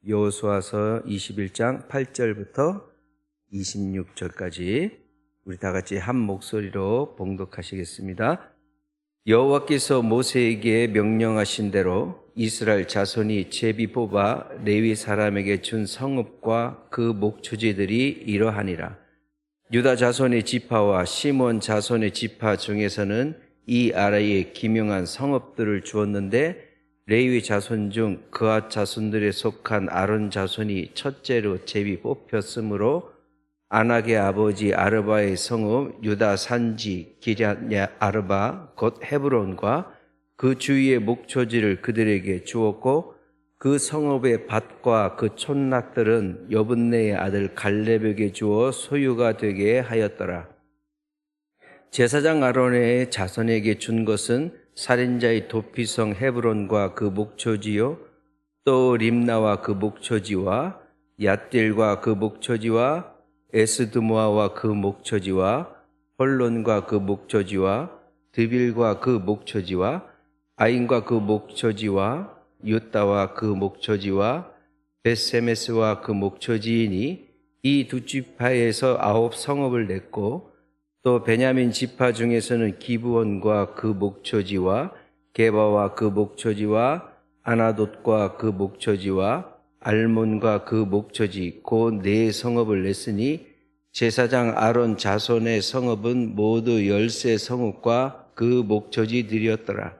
여호수아서 21장 8절부터 26절까지 우리 다 같이 한 목소리로 봉독하시겠습니다. 여호와께서 모세에게 명령하신 대로 이스라엘 자손이 제비 뽑아 레위 사람에게 준 성읍과 그 목초지들이 이러하니라. 유다 자손의 지파와 시몬 자손의 지파 중에서는 이 아래에 기명한 성읍들을 주었는데 레위 자손 중 그앗 자손들에 속한 아론 자손이 첫째로 제비 뽑혔으므로 아낙의 아버지 아르바의 성읍 유다 산지 기럇 아르바 곧 헤브론과 그 주위의 목초지를 그들에게 주었고 그 성읍의 밭과 그 촌락들은 여분네의 아들 갈렙에게 주어 소유가 되게 하였더라. 제사장 아론의 자손에게 준 것은 살인자의 도피성 헤브론과 그 목초지요, 또 림나와 그 목초지와 얏딜과 그 목초지와 에스드모아와 그 목초지와 홀론과 그 목초지와 드빌과 그 목초지와 아인과 그 목초지와 유다와 그 목초지와 벳세메스와 그 목초지이니 이 두 지파에서 9 성읍을 냈고 또 베냐민 지파 중에서는 기브온과 그 목초지와 게바와 그 목초지와 아나돗과 그 목초지와 알몬과 그 목초지 곧 4 성읍을 냈으니 제사장 아론 자손의 성읍은 모두 13 성읍과 그 목초지들이었더라.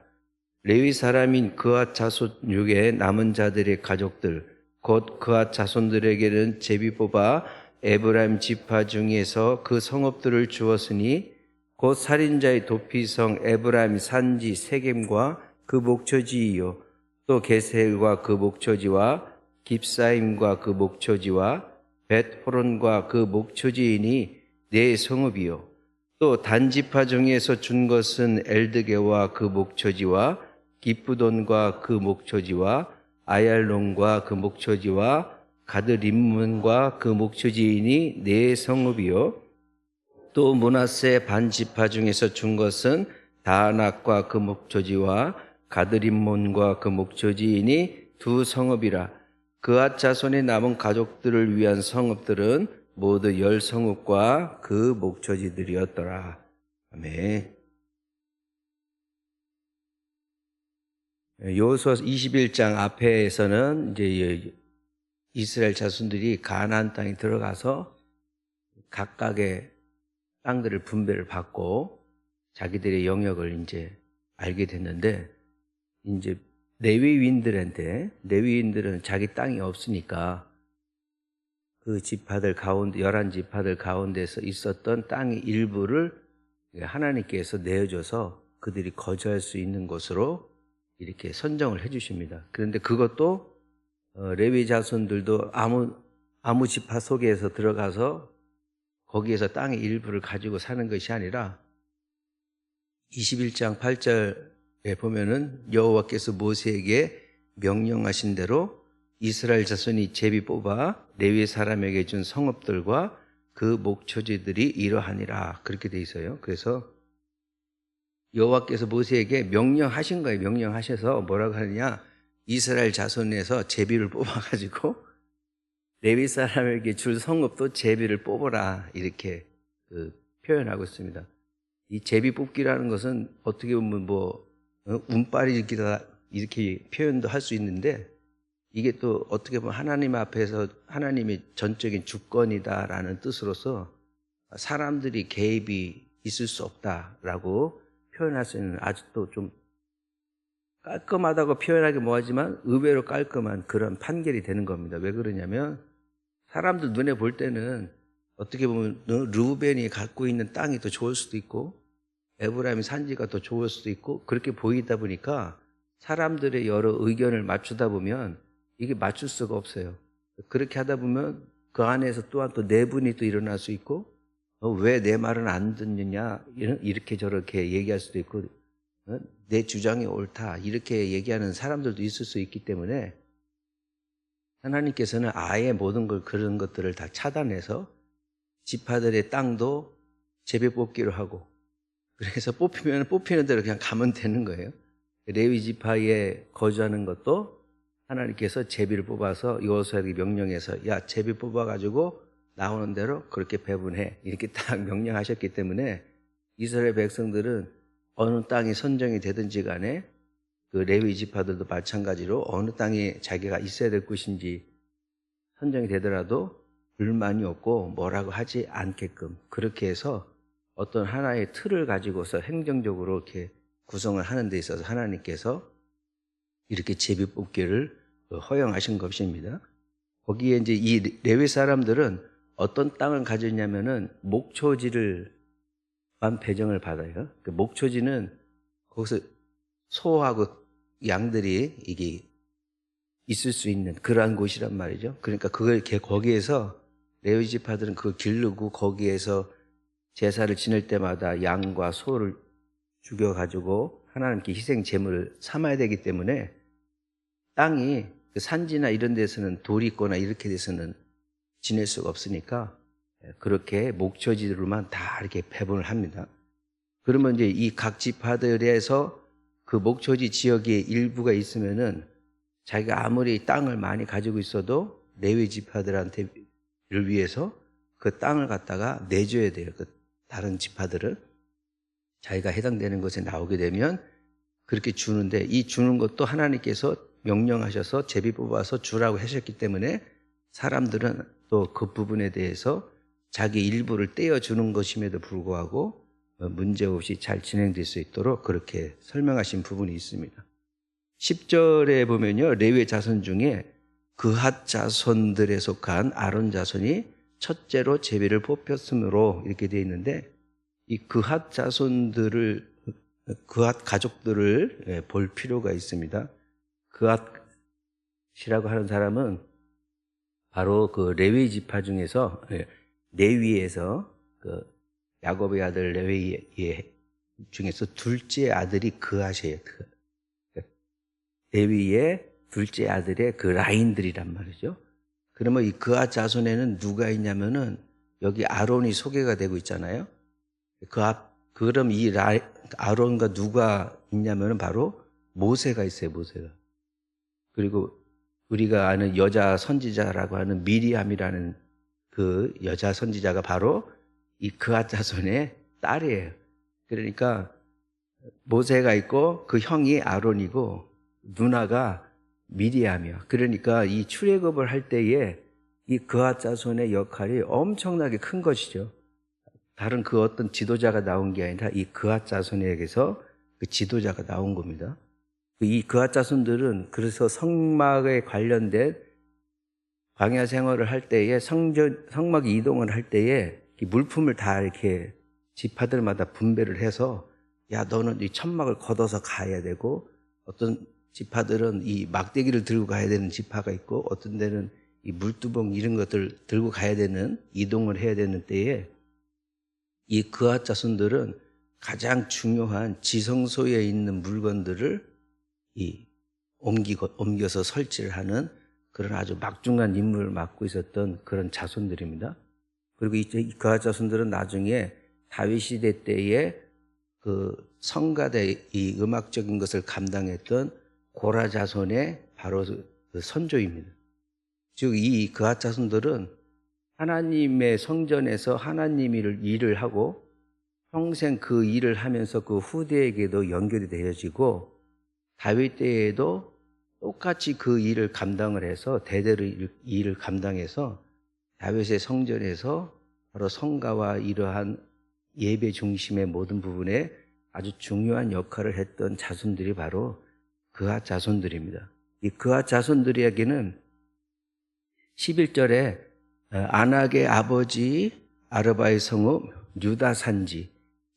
레위 사람인 그앗 자손 중에 남은 자들의 가족들 곧 그앗 자손들에게는 제비 뽑아 에브라임 지파 중에서 그 성읍들을 주었으니 곧 살인자의 도피성 에브라임 산지 세겜과 그 목초지이요 또 게셀과 그 목초지와 깁사임과 그 목초지와 벳호론과 그 목초지이니 4 성읍이요 또 단지파 중에서 준 것은 엘드게와 그 목초지와 기쁘돈과 그 목초지와 아얄론과 그 목초지와 가드림문과 그 목초지이니 4 성읍이요 또 므낫세 반지파 중에서 준 것은 다낙과 그 목초지와 가드림몬과 그 목초지이니 2 성읍이라. 그앗 자손의 남은 가족들을 위한 성읍들은 모두 10 성읍과 그 목초지들이었더라. 아멘. 여호수아 21장 앞에서는 이제 이스라엘 자손들이 가나안 땅에 들어가서 각각의 땅들을 분배를 받고 자기들의 영역을 이제 알게 됐는데 이제 레위인들은 자기 땅이 없으니까 그 지파들 가운데 11지파들 가운데서 있었던 땅의 일부를 하나님께서 내어줘서 그들이 거주할 수 있는 곳으로 이렇게 선정을 해 주십니다. 그런데 그것도 레위 자손들도 아무 지파 속에서 들어가서 거기에서 땅의 일부를 가지고 사는 것이 아니라 21장 8절에 보면은 여호와께서 모세에게 명령하신 대로 이스라엘 자손이 제비 뽑아 레위 사람에게 준 성읍들과 그 목초지들이 이러하니라 그렇게 돼 있어요. 그래서 여호와께서 모세에게 명령하신 거예요. 명령하셔서 뭐라고 하느냐, 이스라엘 자손에서 제비를 뽑아가지고 레위 사람에게 줄 성읍도 제비를 뽑아라 이렇게 표현하고 있습니다. 이 제비 뽑기라는 것은 어떻게 보면 운빨이기다 이렇게 표현도 할 수 있는데 이게 또 어떻게 보면 하나님 앞에서 하나님의 전적인 주권이다라는 뜻으로서 사람들이 개입이 있을 수 없다라고 표현할 수 있는 아주 또 좀 깔끔하다고 표현하기 뭐하지만 의외로 깔끔한 그런 판결이 되는 겁니다. 왜 그러냐면 사람들 눈에 볼 때는 어떻게 보면 르우벤이 갖고 있는 땅이 더 좋을 수도 있고 에브라임 산지가 더 좋을 수도 있고 그렇게 보이다 보니까 사람들의 여러 의견을 맞추다 보면 이게 맞출 수가 없어요. 그렇게 하다 보면 그 안에서 또한 또 내분이 또 일어날 수 있고 왜 내 말은 안 듣느냐 이렇게 저렇게 얘기할 수도 있고 내 주장이 옳다 이렇게 얘기하는 사람들도 있을 수 있기 때문에 하나님께서는 아예 모든 걸 그런 것들을 다 차단해서 지파들의 땅도 제비 뽑기로 하고 그래서 뽑히는 대로 그냥 가면 되는 거예요. 레위 지파에 거주하는 것도 하나님께서 제비를 뽑아서 여호수아에게 명령해서 야 제비 뽑아가지고 나오는 대로 그렇게 배분해 이렇게 딱 명령하셨기 때문에 이스라엘 백성들은 어느 땅이 선정이 되든지 간에 그 레위 지파들도 마찬가지로 어느 땅에 자기가 있어야 될 곳인지 선정이 되더라도 불만이 없고 뭐라고 하지 않게끔 그렇게 해서 어떤 하나의 틀을 가지고서 행정적으로 이렇게 구성을 하는 데 있어서 하나님께서 이렇게 제비 뽑기를 허용하신 것입니다. 거기에 이제 이 레위 사람들은 어떤 땅을 가졌냐면은 목초지를만 배정을 받아요. 그 목초지는 거기서 소하고 양들이 이게 있을 수 있는 그러한 곳이란 말이죠. 그러니까 그걸 거기에서 레위 지파들은 그걸 기르고 거기에서 제사를 지낼 때마다 양과 소를 죽여가지고 하나님께 희생 제물을 삼아야 되기 때문에 땅이 그 산지나 이런 데서는 돌이 있거나 이렇게 돼서는 지낼 수가 없으니까 그렇게 목초지로만 다 이렇게 배분을 합니다. 그러면 이제 이 각 지파들에서 그 목초지 지역에 일부가 있으면은 자기가 아무리 땅을 많이 가지고 있어도 레위 지파들한테를 위해서 그 땅을 갖다가 내줘야 돼요. 그 다른 지파들은 자기가 해당되는 것에 나오게 되면 그렇게 주는데 이 주는 것도 하나님께서 명령하셔서 제비 뽑아서 주라고 하셨기 때문에 사람들은 또 그 부분에 대해서 자기 일부를 떼어주는 것임에도 불구하고 문제없이 잘 진행될 수 있도록 그렇게 설명하신 부분이 있습니다. 10절에 보면요, 레위 자손 중에 그핫 자손들에 속한 아론 자손이 첫째로 제비를 뽑혔으므로 이렇게 되어 있는데 이 그핫 자손들을 그핫 가족들을 볼 필요가 있습니다. 그핫이라고 하는 사람은 바로 그 레위 지파 중에서 레위에서 그 야곱의 아들 레위 중에서 둘째 아들이 그핫이에요. 레위의 둘째 아들의 그 라인들이란 말이죠. 그러면 이 그핫 자손에는 누가 있냐면은 여기 아론이 소개가 되고 있잖아요. 그럼 이 아론과 누가 있냐면은 바로 모세가 있어요, 모세가. 그리고 우리가 아는 여자 선지자라고 하는 미리암이라는 그 여자 선지자가 바로 이 그핫 자손의 딸이에요. 그러니까 모세가 있고 그 형이 아론이고 누나가 미리암이야. 그러니까 이 출애굽을 할 때에 이 그핫 자손의 역할이 엄청나게 큰 것이죠. 다른 그 어떤 지도자가 나온 게 아니라 이 그핫 자손에게서 그 지도자가 나온 겁니다. 이 그핫 자손들은 그래서 성막에 관련된 광야 생활을 할 때에 성막 이동을 할 때에 물품을 다 이렇게 지파들마다 분배를 해서 야 너는 이 천막을 걷어서 가야 되고 어떤 지파들은 이 막대기를 들고 가야 되는 지파가 있고 어떤 데는 이 물두봉 이런 것들 들고 가야 되는 이동을 해야 되는 때에 이 그핫 자손들은 가장 중요한 지성소에 있는 물건들을 옮겨서 설치를 하는 그런 아주 막중한 임무를 맡고 있었던 그런 자손들입니다. 그리고 이 그핫 자손들은 나중에 다윗 시대 때에 그 성가대 이 음악적인 것을 감당했던 고라 자손의 바로 그 선조입니다. 즉 이 그핫 자손들은 하나님의 성전에서 하나님의 일을 하고 평생 그 일을 하면서 그 후대에게도 연결이 되어지고 다윗 때에도 똑같이 그 일을 감당을 해서 대대로 일을 감당해서 다윗의 성전에서 바로 성가와 이러한 예배 중심의 모든 부분에 아주 중요한 역할을 했던 자손들이 바로 그핫 자손들입니다. 이 그핫 자손들에게는 11절에 아낙의 아버지 아르바의 성읍 유다 산지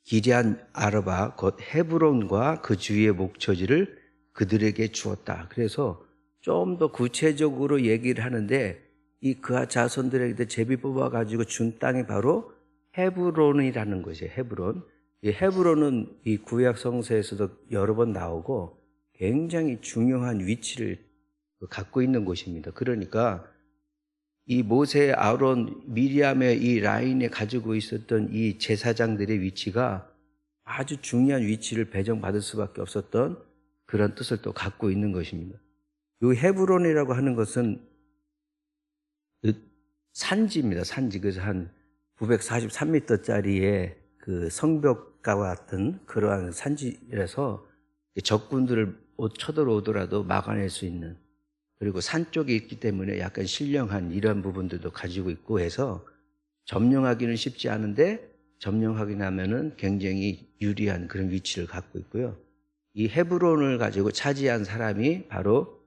기럇 아르바 곧 헤브론과 그 주위의 목초지를 그들에게 주었다. 그래서 좀 더 구체적으로 얘기를 하는데 이 그핫 자손들에게 제비 뽑아가지고 준 땅이 바로 헤브론이라는 것이에요. 헤브론. 이 헤브론은 이 구약 성서에서도 여러 번 나오고 굉장히 중요한 위치를 갖고 있는 곳입니다. 그러니까 이 모세, 아론, 미리암의 이 라인에 가지고 있었던 이 제사장들의 위치가 아주 중요한 위치를 배정받을 수밖에 없었던 그런 뜻을 또 갖고 있는 것입니다. 이 헤브론이라고 하는 것은 그 산지입니다. 산지. 그래서 한 943m짜리의 그 성벽과 같은 그러한 산지라서 적군들을 쳐들어오더라도 막아낼 수 있는, 그리고 산 쪽에 있기 때문에 약간 신령한 이런 부분들도 가지고 있고 해서 점령하기는 쉽지 않은데 점령하게 나면은 굉장히 유리한 그런 위치를 갖고 있고요. 이 헤브론을 가지고 차지한 사람이 바로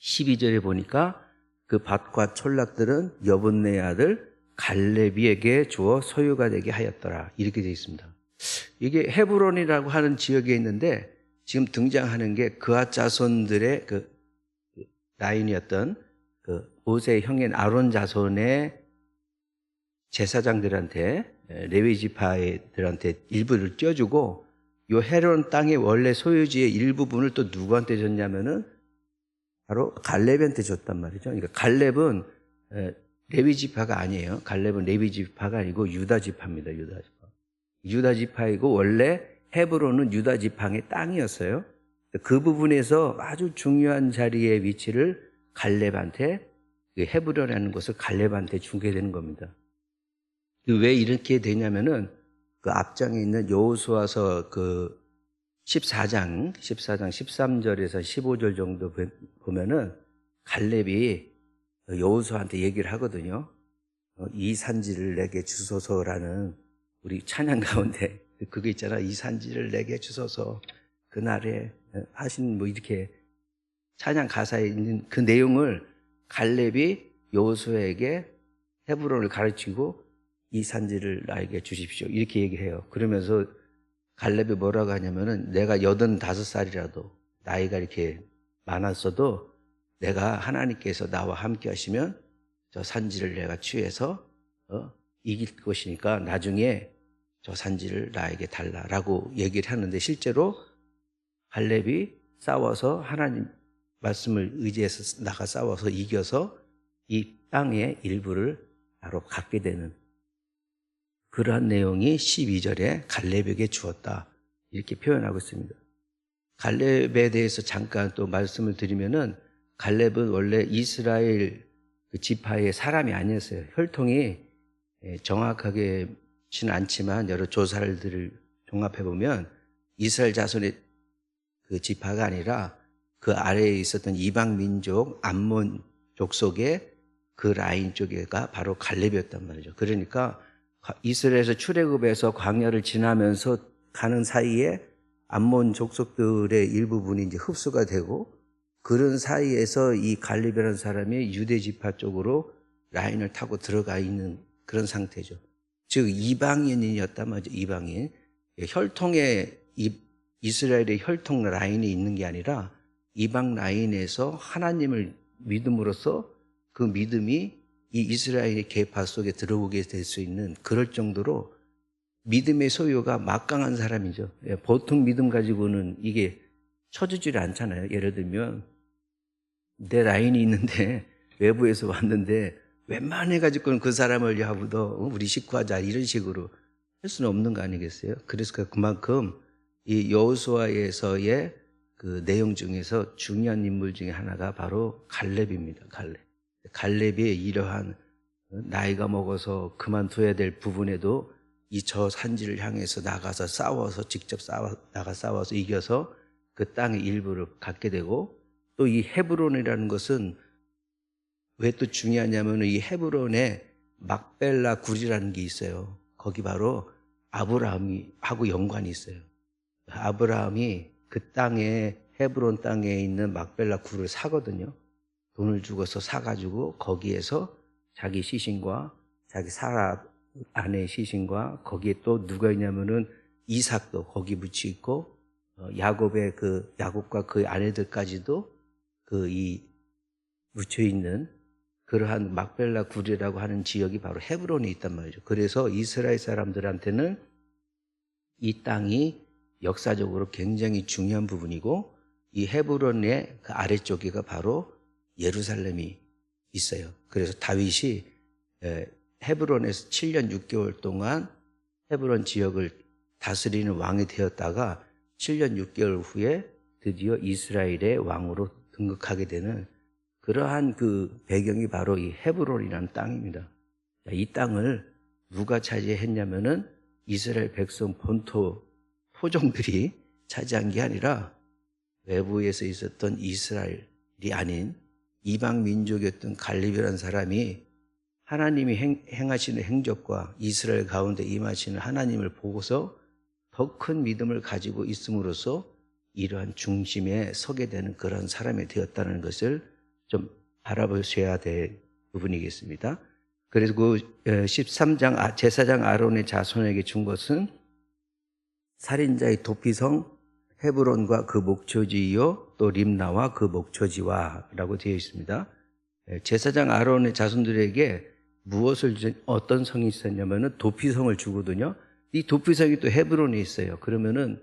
12절에 보니까 그 밭과 촌락들은 여분네 아들 갈렙이에게 주어 소유가 되게 하였더라. 이렇게 되어 있습니다. 이게 헤브론이라고 하는 지역에 있는데 지금 등장하는 게 그앗 자손들의 그 라인이었던 그 모세 형인 아론 자손의 제사장들한테, 레위 지파들한테 일부를 떼어주고, 요 헤론 땅의 원래 소유지의 일부분을 또 누구한테 줬냐면은 바로 갈렙한테 줬단 말이죠. 그러니까 갈렙은 레위 지파가 아니에요. 갈렙은 레위 지파가 아니고 유다 지파입니다. 유다 지파. 유다 지파이고 원래 헤브론은 유다 지팡의 땅이었어요. 그 부분에서 아주 중요한 자리의 위치를 갈렙한테, 헤브론이라는 것을 갈렙한테 주게 되는 겁니다. 왜 이렇게 되냐면은 그 앞장에 있는 여호수아서 그 14장 13절에서 15절 정도 보면은 갈렙이 여호수아한테 얘기를 하거든요. 이 산지를 내게 주소서라는, 우리 찬양 가운데 그게 있잖아. 이 산지를 내게 주소서. 그날에 하신 뭐 이렇게 찬양 가사에 있는 그 내용을 갈렙이 여호수아에게 헤브론을 가르치고 이 산지를 나에게 주십시오. 이렇게 얘기해요. 그러면서 갈렙이 뭐라고 하냐면은 내가 85살이라도 나이가 이렇게 많았어도 내가 하나님께서 나와 함께 하시면 저 산지를 내가 취해서 이길 것이니까 나중에 저 산지를 나에게 달라라고 얘기를 하는데, 실제로 갈렙이 싸워서 하나님 말씀을 의지해서 나가 싸워서 이겨서 이 땅의 일부를 바로 갖게 되는 그러한 내용이 12절에 갈렙에게 주었다. 이렇게 표현하고 있습니다. 갈렙에 대해서 잠깐 또 말씀을 드리면은, 갈렙은 원래 이스라엘 그 지파의 사람이 아니었어요. 혈통이 정확하게는 않지만 여러 조사들을 종합해 보면 이스라엘 자손의 그 지파가 아니라 그 아래에 있었던 이방 민족 암몬 족속의 그 라인 쪽에가 바로 갈렙이었단 말이죠. 그러니까 이스라엘에서 출애굽해서 광야를 지나면서 가는 사이에 암몬 족속들의 일부분이 이제 흡수가 되고, 그런 사이에서 이 갈렙이라는 사람이 유대 지파 쪽으로 라인을 타고 들어가 있는 그런 상태죠. 즉 이방인이었단 말이죠. 이방인. 혈통에 이스라엘의 혈통 라인이 있는 게 아니라 이방 라인에서 하나님을 믿음으로써 그 믿음이 이 이스라엘의 계파 속에 들어오게 될 수 있는, 그럴 정도로 믿음의 소유가 막강한 사람이죠. 보통 믿음 가지고는 이게 쳐주질 않잖아요. 예를 들면 내 라인이 있는데 외부에서 왔는데 웬만해가지고는 그 사람을 야부도 우리 식구하자 이런 식으로 할 수는 없는 거 아니겠어요? 그래서 그만큼 이 여호수아에서의 그 내용 중에서 중요한 인물 중에 하나가 바로 갈렙입니다. 갈렙이 이러한 나이가 먹어서 그만둬야 될 부분에도 이 저 산지를 향해서 나가서 싸워서 직접 싸워서 이겨서 그 땅의 일부를 갖게 되고, 또 이 헤브론이라는 것은 왜 또 중요하냐면 이 헤브론에 막벨라 굴이라는 게 있어요. 거기 바로 아브라함이 하고 연관이 있어요. 아브라함이 그 땅에, 헤브론 땅에 있는 막벨라 굴을 사거든요. 돈을 주고서 사가지고 거기에서 자기 시신과 자기 사라 아내의 시신과 거기에 또 누가 있냐면은 이삭도 거기 묻혀 있고, 야곱과 그 아내들까지도 이 묻혀 있는 그러한 막벨라 굴이라고 하는 지역이 바로 헤브론에 있단 말이죠. 그래서 이스라엘 사람들한테는 이 땅이 역사적으로 굉장히 중요한 부분이고, 이 헤브론의 그 아래쪽에가 바로 예루살렘이 있어요. 그래서 다윗이 헤브론에서 7년 6개월 동안 헤브론 지역을 다스리는 왕이 되었다가 7년 6개월 후에 드디어 이스라엘의 왕으로 등극하게 되는 그러한 그 배경이 바로 이 헤브론이라는 땅입니다. 이 땅을 누가 차지했냐면은 이스라엘 백성 본토 토종들이 차지한 게 아니라 외부에서 있었던 이스라엘이 아닌 이방 민족이었던 갈렙이라는 사람이 하나님이 행하시는 행적과 이스라엘 가운데 임하시는 하나님을 보고서 더 큰 믿음을 가지고 있음으로써 이러한 중심에 서게 되는 그런 사람이 되었다는 것을 좀 바라보셔야 될 부분이겠습니다. 그래서 그 13장 제사장 아론의 자손에게 준 것은 살인자의 도피성 헤브론과 그 목초지요 또 림나와 그 목초지와 라고 되어 있습니다. 제사장 아론의 자손들에게 어떤 성이 있었냐면은 도피성을 주거든요. 이 도피성이 또 헤브론에 있어요. 그러면은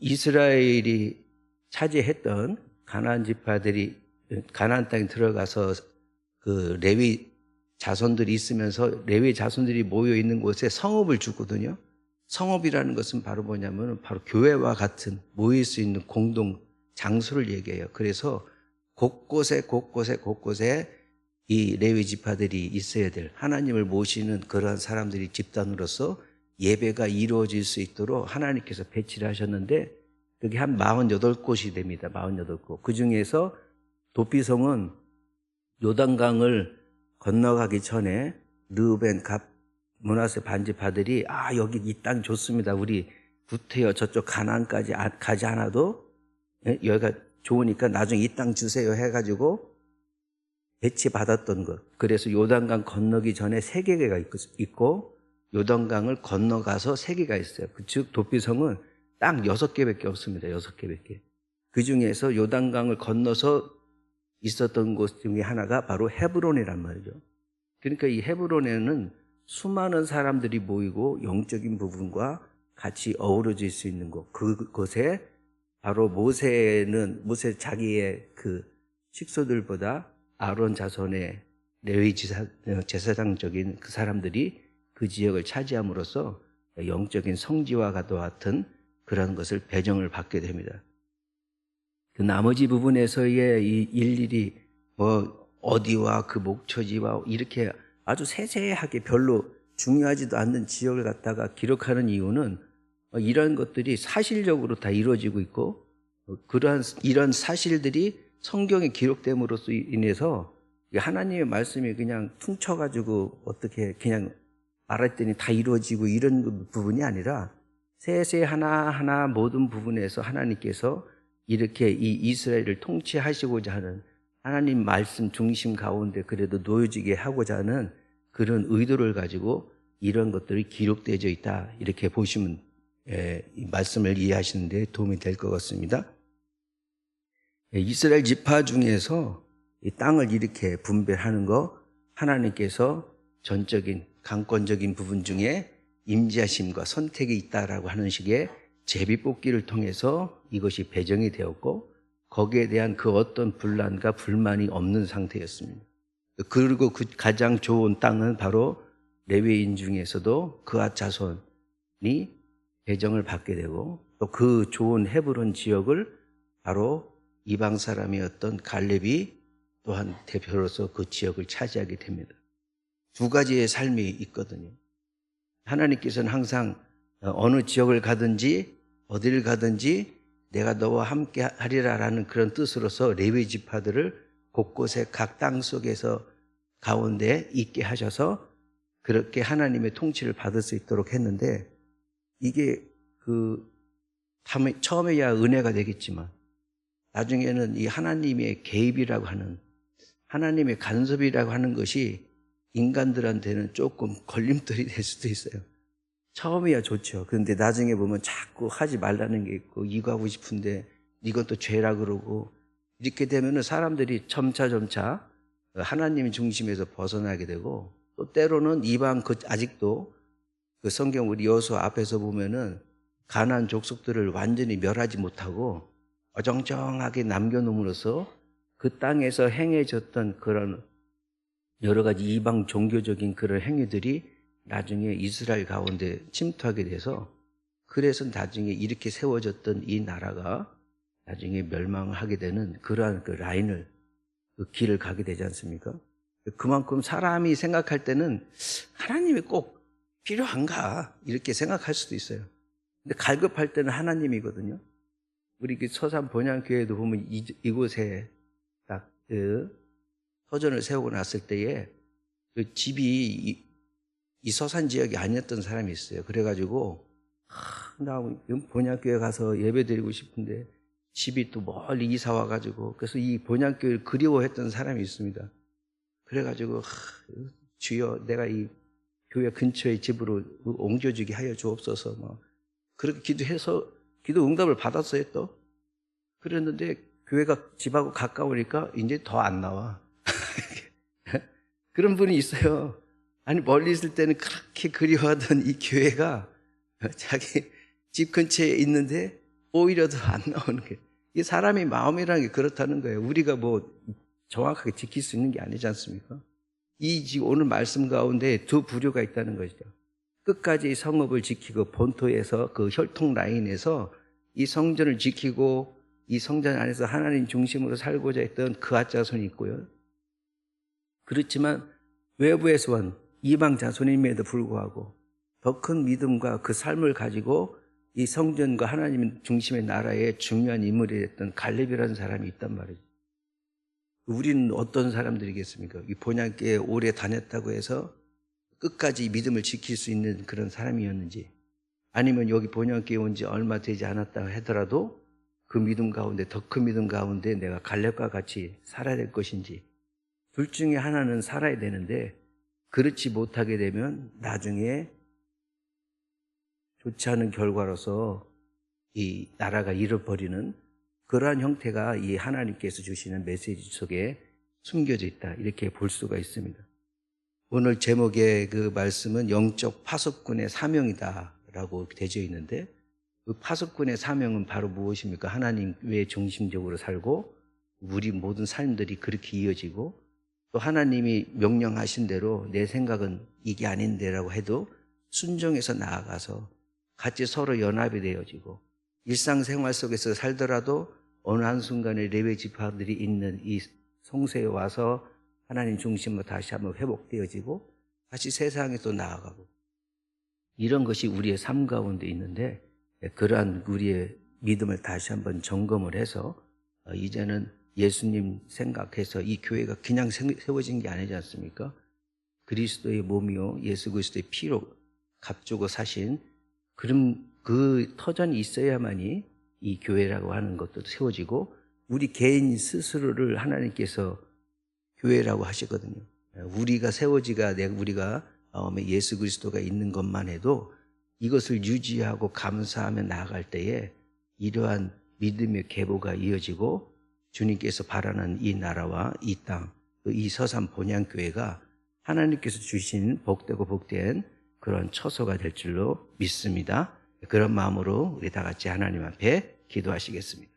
이스라엘이 차지했던 가나안 지파들이 가나안 땅에 들어가서 그 레위 자손들이 있으면서 레위 자손들이 모여 있는 곳에 성읍을 주거든요. 성읍이라는 것은 바로 뭐냐면 바로 교회와 같은 모일 수 있는 공동 장소를 얘기해요. 그래서 곳곳에 이 레위 지파들이 있어야 될 하나님을 모시는 그러한 사람들이 집단으로서 예배가 이루어질 수 있도록 하나님께서 배치를 하셨는데 그게 한 48곳이 됩니다. 48곳. 그 중에서 도피성은 요단강을 건너가기 전에 르우벤, 갓, 므낫세 반지파들이 여기 이 땅 좋습니다. 우리 구태여 저쪽 가나안까지 가지 않아도 여기가 좋으니까 나중에 이 땅 주세요 해가지고 배치받았던 것. 그래서 요단강 건너기 전에 세계가 있고 요단강을 건너가서 세계가 있어요. 즉 도피성은 땅 6개밖에 없습니다. 6개밖에. 그 중에서 요단강을 건너서 있었던 곳 중에 하나가 바로 헤브론이란 말이죠. 그러니까 이 헤브론에는 수많은 사람들이 모이고 영적인 부분과 같이 어우러질 수 있는 곳. 그곳에 바로 모세 자기의 그 식소들보다 아론 자손의 레위 제사장적인 그 사람들이 그 지역을 차지함으로써 영적인 성지와 같은 그런 것을 배정을 받게 됩니다. 그 나머지 부분에서의 일일이 어디와 그 목초지와 이렇게 아주 세세하게 별로 중요하지도 않는 지역을 갖다가 기록하는 이유는 이런 것들이 사실적으로 다 이루어지고 있고 이런 사실들이 성경에 기록됨으로써 인해서 하나님의 말씀이 그냥 퉁쳐가지고 어떻게 그냥 말했더니 다 이루어지고 이런 부분이 아니라 세세 하나하나 모든 부분에서 하나님께서 이렇게 이 이스라엘을 통치하시고자 하는 하나님 말씀 중심 가운데 그래도 놓여지게 하고자 하는 그런 의도를 가지고 이런 것들이 기록되어져 있다. 이렇게 보시면 이 말씀을 이해하시는 데 도움이 될 것 같습니다. 이스라엘 지파 중에서 이 땅을 이렇게 분배하는 거 하나님께서 전적인 강권적인 부분 중에 임재하심과 선택이 있다라고 하는 식의 제비뽑기를 통해서 이것이 배정이 되었고 거기에 대한 그 어떤 분란과 불만이 없는 상태였습니다. 그리고 그 가장 좋은 땅은 바로 레위인 중에서도 그앗 자손이 배정을 받게 되고 또 그 좋은 헤브론 지역을 바로 이방 사람이었던 갈렙이 또한 대표로서 그 지역을 차지하게 됩니다. 두 가지의 삶이 있거든요. 하나님께서는 항상 어느 지역을 가든지 어디를 가든지 내가 너와 함께 하리라라는 그런 뜻으로서 레위 지파들을 곳곳에 각 땅 속에서 가운데 있게 하셔서 그렇게 하나님의 통치를 받을 수 있도록 했는데 이게 처음에야 은혜가 되겠지만 나중에는 이 하나님의 개입이라고 하는 하나님의 간섭이라고 하는 것이 인간들한테는 조금 걸림돌이 될 수도 있어요. 처음이야 좋죠. 그런데 나중에 보면 자꾸 하지 말라는 게 있고 이거 하고 싶은데 이것도 죄라 그러고 이렇게 되면은 사람들이 점차 하나님 중심에서 벗어나게 되고 또 때로는 이방 아직도 그 성경 우리 여호수아 앞에서 보면은 가나안 족속들을 완전히 멸하지 못하고 어정쩡하게 남겨놓음으로써 그 땅에서 행해졌던 그런 여러 가지 이방 종교적인 그런 행위들이 나중에 이스라엘 가운데 침투하게 돼서 그래서 나중에 이렇게 세워졌던 이 나라가 나중에 멸망하게 되는 그러한 그 라인을, 그 길을 가게 되지 않습니까? 그만큼 사람이 생각할 때는 하나님이 꼭 필요한가 이렇게 생각할 수도 있어요. 근데 갈급할 때는 하나님이거든요. 우리 그 서산 본향교회도 보면 이곳에 딱 그 터전을 세우고 났을 때에 그 집이 이 서산 지역이 아니었던 사람이 있어요. 그래가지고 나 본향교회 가서 예배 드리고 싶은데 집이 또 멀리 이사 와가지고, 그래서 이 본향교회를 그리워했던 사람이 있습니다. 그래가지고 주여 내가 이 교회 근처의 집으로 옮겨주게 하여 주옵소서, 뭐 그렇게 기도해서 기도 응답을 받았어요. 또 그랬는데 교회가 집하고 가까우니까 이제 더 안 나와. 그런 분이 있어요. 아니 멀리 있을 때는 그렇게 그리워하던 이 교회가 자기 집 근처에 있는데 오히려 더 안 나오는 거예요. 이 사람의 마음이라는 게 그렇다는 거예요. 우리가 뭐 정확하게 지킬 수 있는 게 아니지 않습니까? 이 지금 오늘 말씀 가운데 두 부류가 있다는 것이죠. 끝까지 성읍을 지키고 본토에서 그 혈통 라인에서 이 성전을 지키고 이 성전 안에서 하나님 중심으로 살고자 했던 그앗 자손이 있고요. 그렇지만 외부에서 온 이방 자손임에도 불구하고 더 큰 믿음과 그 삶을 가지고 이 성전과 하나님 중심의 나라의 중요한 인물이 됐던 갈렙이라는 사람이 있단 말이죠. 우리는 어떤 사람들이겠습니까? 이 본향교회에 오래 다녔다고 해서 끝까지 믿음을 지킬 수 있는 그런 사람이었는지, 아니면 여기 본향교회에 온 지 얼마 되지 않았다 하더라도 그 믿음 가운데, 더 큰 믿음 가운데 내가 갈렙과 같이 살아야 될 것인지, 둘 중에 하나는 살아야 되는데 그렇지 못하게 되면 나중에 좋지 않은 결과로서 이 나라가 잃어버리는 그러한 형태가 이 하나님께서 주시는 메시지 속에 숨겨져 있다, 이렇게 볼 수가 있습니다. 오늘 제목의 그 말씀은 영적 파수꾼의 사명이다 라고 되어 있는데, 그 파수꾼의 사명은 바로 무엇입니까? 하나님 외에 중심적으로 살고 우리 모든 삶들이 그렇게 이어지고, 또 하나님이 명령하신 대로 내 생각은 이게 아닌데 라고 해도 순종해서 나아가서 같이 서로 연합이 되어지고, 일상생활 속에서 살더라도 어느 한순간에 레위 지파들이 있는 이 성소에 와서 하나님 중심으로 다시 한번 회복되어지고 다시 세상에 또 나아가고, 이런 것이 우리의 삶 가운데 있는데, 그러한 우리의 믿음을 다시 한번 점검을 해서 이제는 예수님 생각해서 이 교회가 그냥 세워진 게 아니지 않습니까? 그리스도의 몸이요 예수 그리스도의 피로 값주고 사신 그런 그 터전이 있어야만이 이 교회라고 하는 것도 세워지고, 우리 개인 스스로를 하나님께서 교회라고 하시거든요. 우리가 세워지가 우리가 마음에 예수 그리스도가 있는 것만 해도 이것을 유지하고 감사하며 나아갈 때에 이러한 믿음의 계보가 이어지고 주님께서 바라는 이 나라와 이 땅, 이 서산 본향교회가 하나님께서 주신 복되고 복된 그런 처소가 될 줄로 믿습니다. 그런 마음으로 우리 다 같이 하나님 앞에 기도하시겠습니다.